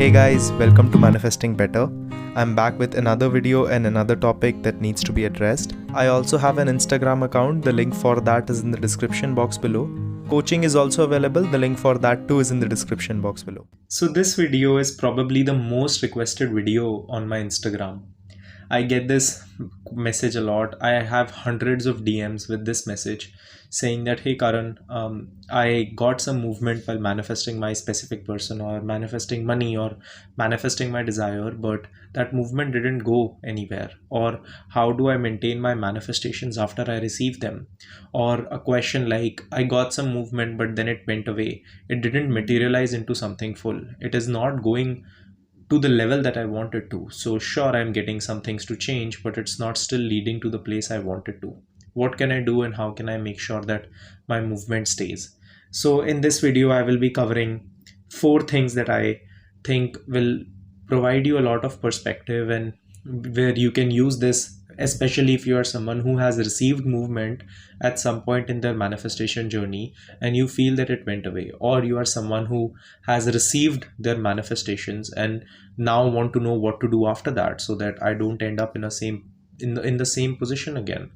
Hey guys, welcome to Manifesting Better. I'm back with another video and another topic that needs to be addressed. I also have an Instagram account, the link for that is in the description box below. Coaching is also available, the link for that too is in the description box below. So this video is probably the most requested video on my Instagram. I get this message a lot. I have hundreds of DMs with this message saying that, hey Karan, I got some movement while manifesting my specific person or manifesting money or manifesting my desire, but that movement didn't go anywhere. Or how do I maintain my manifestations after I receive them? Or a question like, I got some movement, but then it went away. It didn't materialize into something full. It is not going to the level that I wanted to. So sure, I'm getting some things to change, but it's not still leading to the place I wanted to. What can I do and how can I make sure that my movement stays? So in this video, I will be covering 4 things that I think will provide you a lot of perspective and where you can use this, especially if you are someone who has received movement at some point in their manifestation journey and you feel that it went away, or you are someone who has received their manifestations and now want to know what to do after that so that I don't end up in the same position again,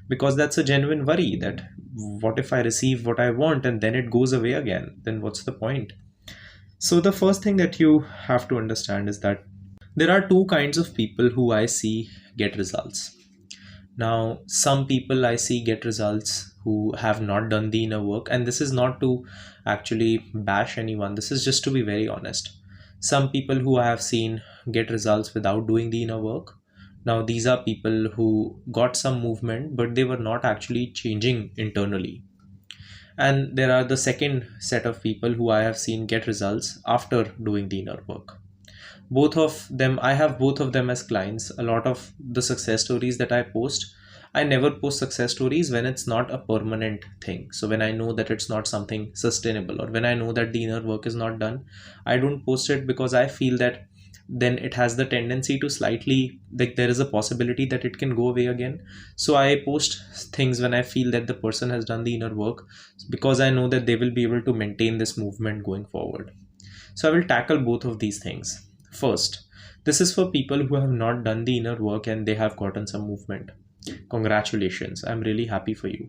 because that's a genuine worry that what if I receive what I want and then it goes away again? Then what's the point? So the first thing that you have to understand is that there are 2 kinds of people who I see get results. Now, some people I see get results who have not done the inner work, and this is not to actually bash anyone, this is just to be very honest. Some people who I have seen get results without doing the inner work. Now, these are people who got some movement, but they were not actually changing internally. And there are the second set of people who I have seen get results after doing the inner work. Both of them, I have both of them as clients. A lot of the success stories that I post, I never post success stories when it's not a permanent thing. So when I know that it's not something sustainable, or when I know that the inner work is not done, I don't post it because I feel that then it has the tendency to slightly, like there is a possibility that it can go away again. So I post things when I feel that the person has done the inner work, because I know that they will be able to maintain this movement going forward. So I will tackle both of these things. First, this is for people who have not done the inner work and they have gotten some movement. Congratulations, I'm really happy for you.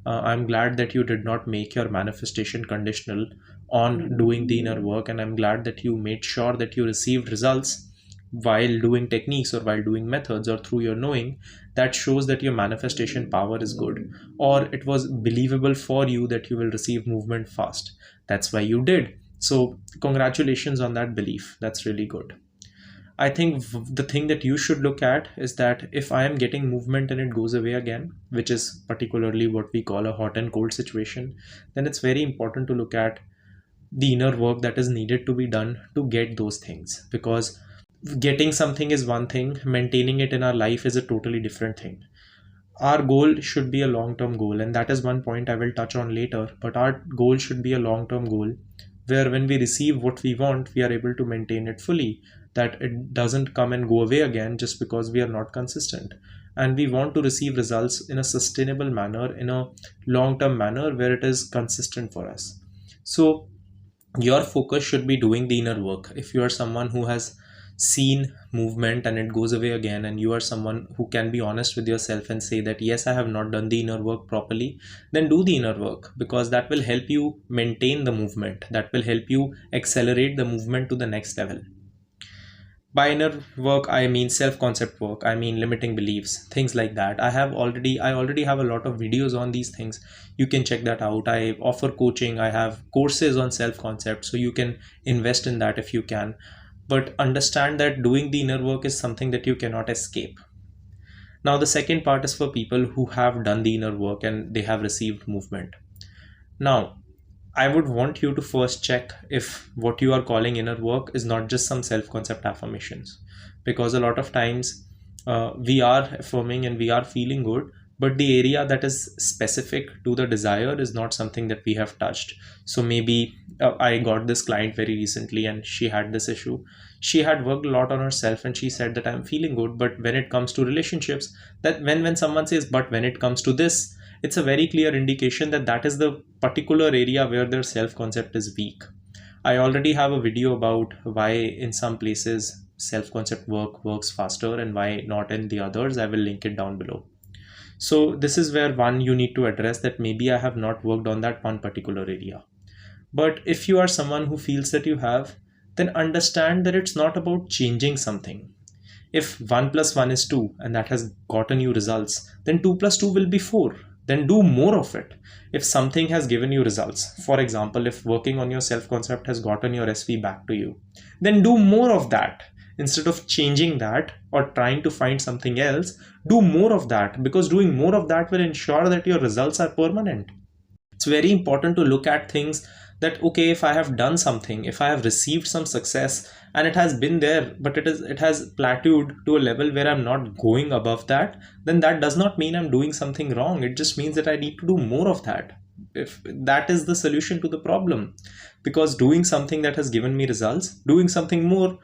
I'm glad that you did not make your manifestation conditional on doing the inner work, and I'm glad that you made sure that you received results while doing techniques or while doing methods or through your knowing. That shows that your manifestation power is good, or it was believable for you that you will receive movement fast. That's why you did. So congratulations on that belief. That's really good. I think the thing that you should look at is that if I am getting movement and it goes away again, which is particularly what we call a hot and cold situation, then it's very important to look at the inner work that is needed to be done to get those things. Because getting something is one thing, maintaining it in our life is a totally different thing. Our goal should be a long-term goal, and that is one point I will touch on later, but our goal should be a long-term goal where when we receive what we want, we are able to maintain it fully, that it doesn't come and go away again just because we are not consistent. And we want to receive results in a sustainable manner, in a long-term manner where it is consistent for us. So your focus should be doing the inner work. If you are someone who has seen movement and it goes away again, and you are someone who can be honest with yourself and say that yes, I have not done the inner work properly, then do the inner work, because that will help you maintain the movement, that will help you accelerate the movement to the next level. By inner work, I mean self-concept work, I mean limiting beliefs, things like that. I already have a lot of videos on these things. You can check that out. I offer coaching, I have courses on self-concept, so you can invest in that if you can. But understand that doing the inner work is something that you cannot escape. Now, the second part is for people who have done the inner work and they have received movement. Now, I would want you to first check if what you are calling inner work is not just some self-concept affirmations, because a lot of times we are affirming and we are feeling good, but the area that is specific to the desire is not something that we have touched. So maybe I got this client very recently and she had this issue. She had worked a lot on herself and she said that I'm feeling good, but when it comes to relationships, that when someone says, but when it comes to this, it's a very clear indication that that is the particular area where their self-concept is weak. I already have a video about why in some places self-concept work works faster and why not in the others. I will link it down below. So this is where one you need to address that maybe I have not worked on that one particular area. But if you are someone who feels that you have, then understand that it's not about changing something. If 1 plus 1 is 2 and that has gotten you results, then 2 plus 2 will be 4. Then do more of it. If something has given you results, for example, if working on your self concept has gotten your SV back to you, then do more of that. Instead of changing that or trying to find something else, do more of that, because doing more of that will ensure that your results are permanent. It's very important to look at things that, okay, if I have done something, if I have received some success and it has been there, but it has plateaued to a level where I'm not going above that, then that does not mean I'm doing something wrong. It just means that I need to do more of that. If that is the solution to the problem, because doing something that has given me results, doing something more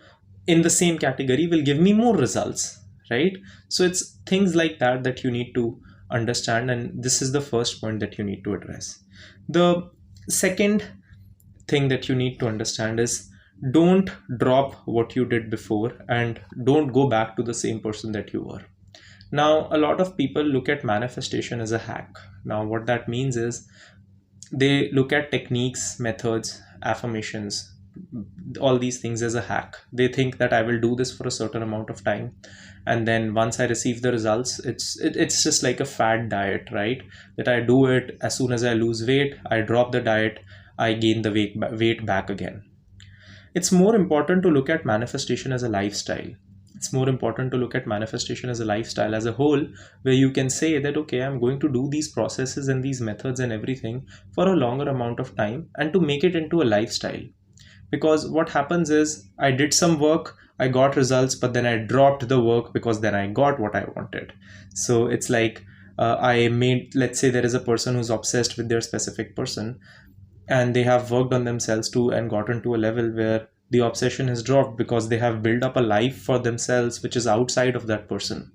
in the same category will give me more results, right? So it's things like that that you need to understand, and this is the first point that you need to address. The second thing that you need to understand is, don't drop what you did before and don't go back to the same person that you were. Now, a lot of people look at manifestation as a hack. Now, what that means is they look at techniques, methods, affirmations, all these things as a hack. They think that I will do this for a certain amount of time, and then once I receive the results, it's just like a fad diet, right? That I do it, as soon as I lose weight, I drop the diet, I gain the weight back again. It's more important to look at manifestation as a lifestyle. It's more important to look at manifestation as a lifestyle as a whole, where you can say that, okay, I'm going to do these processes and these methods and everything for a longer amount of time, and to make it into a lifestyle. Because what happens is, I did some work, I got results, but then I dropped the work because then I got what I wanted. So it's like, let's say there is a person who's obsessed with their specific person, and they have worked on themselves too and gotten to a level where the obsession has dropped because they have built up a life for themselves which is outside of that person.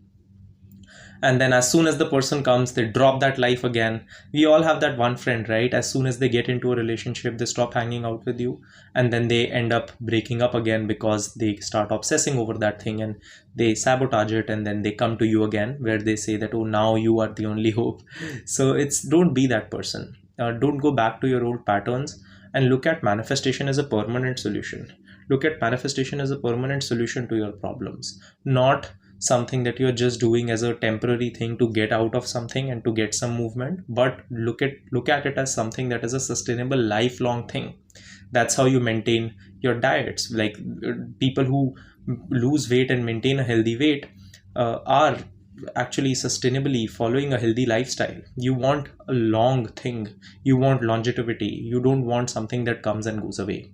And then as soon as the person comes, they drop that life again. We all have that one friend, right? As soon as they get into a relationship, they stop hanging out with you, and then they end up breaking up again because they start obsessing over that thing and they sabotage it, and then they come to you again where they say that, oh, now you are the only hope. So don't be that person. Don't go back to your old patterns, and look at manifestation as a permanent solution. Look at manifestation as a permanent solution to your problems, not something that you're just doing as a temporary thing to get out of something and to get some movement, but look at it as something that is a sustainable lifelong thing. That's how you maintain your diets. Like, people who lose weight and maintain a healthy weight are actually sustainably following a healthy lifestyle. You want a long thing, you want longevity, you don't want something that comes and goes away.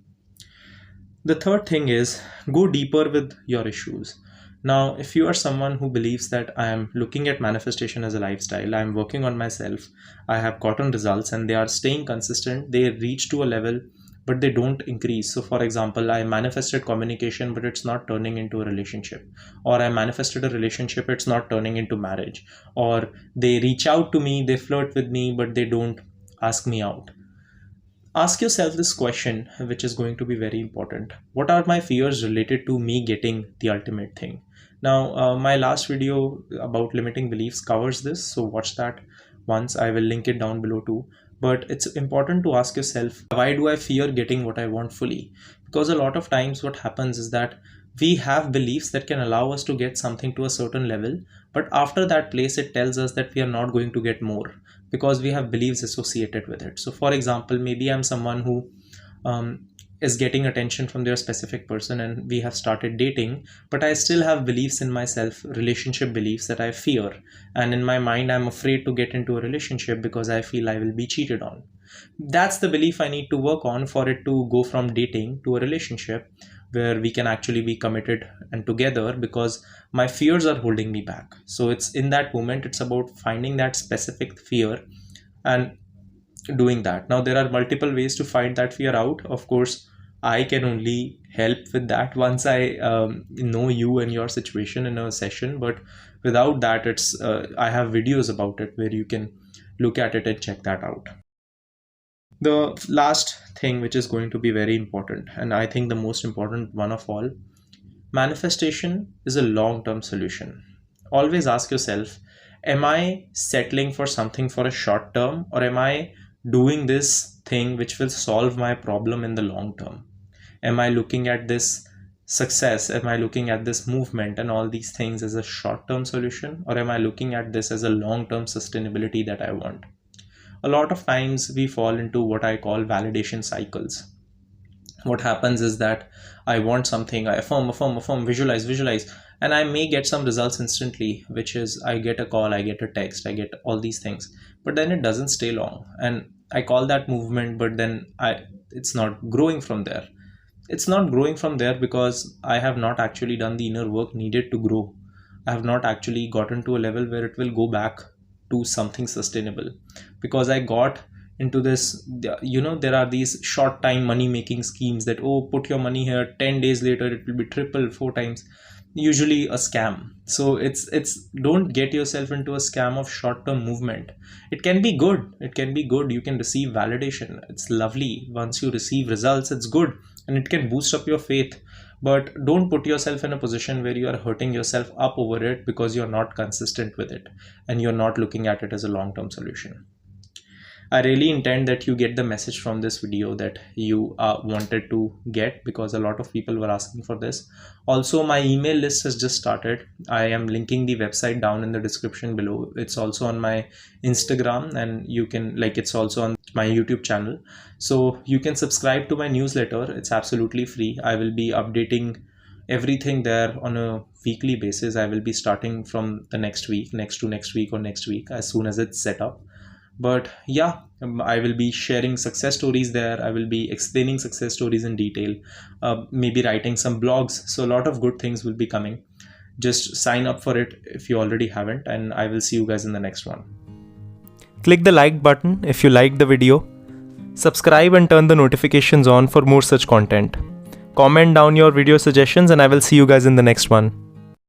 The third thing is, go deeper with your issues. Now, if you are someone who believes that I am looking at manifestation as a lifestyle, I am working on myself, I have gotten results and they are staying consistent, they reach to a level but they don't increase. So for example, I manifested communication but it's not turning into a relationship, or I manifested a relationship, it's not turning into marriage, or they reach out to me, they flirt with me, but they don't ask me out. Ask yourself this question, which is going to be very important. What are my fears related to me getting the ultimate thing? Now, my last video about limiting beliefs covers this, so watch that once. I will link it down below too. But it's important to ask yourself, why do I fear getting what I want fully? Because a lot of times what happens is that we have beliefs that can allow us to get something to a certain level, but after that place it tells us that we are not going to get more because we have beliefs associated with it. So for example, maybe I'm someone who is getting attention from their specific person and we have started dating, but I still have beliefs in myself, relationship beliefs, that I fear, and in my mind I'm afraid to get into a relationship because I feel I will be cheated on. That's the belief I need to work on for it to go from dating to a relationship where we can actually be committed and together, because my fears are holding me back. So it's in that moment, it's about finding that specific fear and doing that. Now there are multiple ways to find that fear out. Of course, I can only help with that once I know you and your situation in a session, but without that, it's I have videos about it where you can look at it and check that out. The last thing, which is going to be very important, and I think the most important one of all, manifestation is a long term solution. Always ask yourself, am I settling for something for a short term, or am I doing this thing which will solve my problem in the long term? Am I looking at this success? Am I looking at this movement and all these things as a short term solution, or am I looking at this as a long term sustainability that I want? A lot of times we fall into what I call validation cycles. What happens is that I want something, I affirm, visualize, and I may get some results instantly, which is I get a call, I get a text, I get all these things, but then it doesn't stay long, and I call that movement, but then it's not growing from there. It's not growing from there because I have not actually done the inner work needed to grow. I have not actually gotten to a level where it will go back to something sustainable, because I got into this, there are these short time money making schemes that, oh, put your money here, 10 days later it will be triple, 4 times, usually a scam. So it's don't get yourself into a scam of short term movement. It can be good, you can receive validation, it's lovely. Once you receive results, it's good, and it can boost up your faith, but don't put yourself in a position where you are hurting yourself up over it because you're not consistent with it and you're not looking at it as a long term solution. I really intend that you get the message from this video that you wanted to get, because a lot of people were asking for this. Also, my email list has just started. I am linking the website down in the description below. It's also on my Instagram, and you can, it's also on my YouTube channel. So you can subscribe to my newsletter. It's absolutely free. I will be updating everything there on a weekly basis. I will be starting from the next week, next week, as soon as it's set up. But yeah, I will be sharing success stories there. I will be explaining success stories in detail, maybe writing some blogs. So a lot of good things will be coming. Just sign up for it if you already haven't, and I will see you guys in the next one. Click the like button if you liked the video. Subscribe and turn the notifications on for more such content. Comment down your video suggestions, and I will see you guys in the next one.